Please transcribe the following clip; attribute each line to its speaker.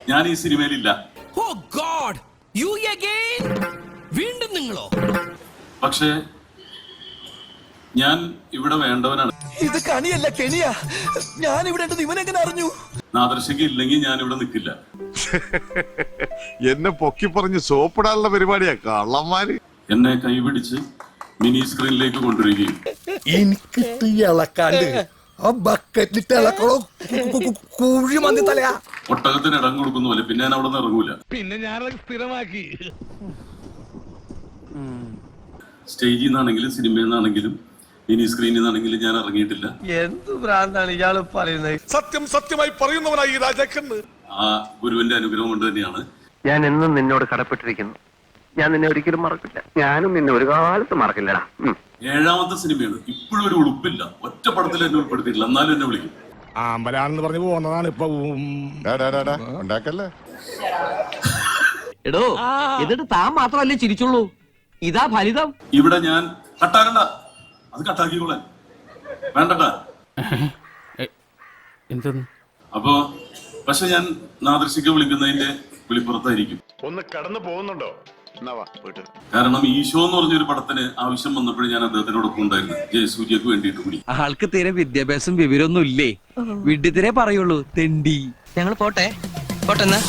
Speaker 1: ഞാൻ ഈ സിനിമയിലില്ല.
Speaker 2: ഓ God, you again? വീണ്ടും നിങ്ങളോ?
Speaker 1: പക്ഷേ ഞാൻ ഇവിടെ വേണ്ടവനാണ്.
Speaker 3: ഇത് കണിയല്ല കെണിയാ. ഞാൻ ഇവിടെ ഇവനെങ്ങനെ അറിഞ്ഞു?
Speaker 1: നാദർശയ്ക്ക് ഇല്ലെങ്കിൽ ഞാൻ ഇവിടെ നിൽക്കില്ല.
Speaker 4: എന്നെ പൊക്കി പറഞ്ഞ് സോപ്പിടാനുള്ള പരിപാടിയാ കള്ളന്മാര്.
Speaker 1: എന്നെ കൈപിടിച്ച് മിനി സ്ക്രീനിലേക്ക് കൊണ്ടുവരികയും
Speaker 3: എനിക്ക് ഇളക്കാണ്ട് ആ ബക്കറ്റിലിട്ട് ഇളക്കണോ കുഴി മന്തി തലയാ.
Speaker 1: ഒട്ടകത്തിന് ഇടം കൊടുക്കുന്ന പോലെ പിന്നെ ഞാൻ അവിടെ നിന്ന് ഇറങ്ങൂല.
Speaker 5: പിന്നെ ഞാനത് സ്ഥിരമാക്കി.
Speaker 1: സ്റ്റേജിൽ നിന്നാണെങ്കിലും സിനിമയിൽ നിന്നാണെങ്കിലും മിനി സ്ക്രീനിൽ നിന്നാണെങ്കിലും ഞാൻ ഇറങ്ങിയിട്ടില്ല.
Speaker 3: എന്ത് ഭ്രാന്താണ് ഇയാള് പറയുന്നത്?
Speaker 4: സത്യം സത്യമായി പറയുന്നവനായി ഈ രാജാക്കന്ന്.
Speaker 1: ആ ഗുരുവിന്റെ അനുഗ്രഹം കൊണ്ട് തന്നെയാണ്.
Speaker 6: ഞാൻ എന്നും നിന്നോട് കടപ്പെട്ടിരിക്കുന്നു. ഞാൻ നിന്നെ ഒരിക്കലും മറക്കില്ല. ഞാനും നിന്നെ ഒരു കാലത്ത് മറക്കില്ലടാ.
Speaker 1: 7ാമത്തെ സിനിമയാണ്. ഇപ്പോഴും ഒരു ഉളുപ്പില്ല. ഒറ്റ പടത്തിൽ എന്നെ ഉൾപ്പെടുത്തിയിട്ടില്ല. എന്നാലും എന്നെ വിളിക്കും.
Speaker 5: ആമ്പലാണെന്ന് പറഞ്ഞു പോകുന്നതാണ് ഇപ്പൊ.
Speaker 4: ഉണ്ടാക്കല്ലേ
Speaker 6: എടോ, എന്നിട്ട് താൻ മാത്രമല്ലേ ചിരിച്ചുള്ളൂ? ഇതാ ഫലിതം.
Speaker 1: ഇവിടെ ഞാൻ കട്ടാക്കണ്ട, അത് കട്ടാക്കിക്കോളാൻ വേണ്ടട്ടാ. അപ്പോ പക്ഷെ ഞാൻ നാദർശിക്ക് വിളിക്കുന്നതിന്റെ വിളിപ്പുറത്തായിരിക്കും.
Speaker 4: ഒന്ന് കടന്നു പോകുന്നുണ്ടോ?
Speaker 1: കാരണം ഈശോ എന്ന് പറഞ്ഞൊരു പടത്തിന് ആവശ്യം വന്നപ്പോഴും ഞാൻ അദ്ദേഹത്തിനോടൊപ്പം ഉണ്ടായിരുന്നു. ജയസൂര്യക്ക് വേണ്ടിയിട്ട് കൂടി.
Speaker 7: ആൾക്ക് തീരെ വിദ്യാഭ്യാസം വിവരമൊന്നും ഇല്ലേ? വിഡ്ഢിത്തിരെ പറയുള്ളൂ, തെണ്ടി.
Speaker 2: ഞങ്ങൾ പോട്ടെ എന്നാ.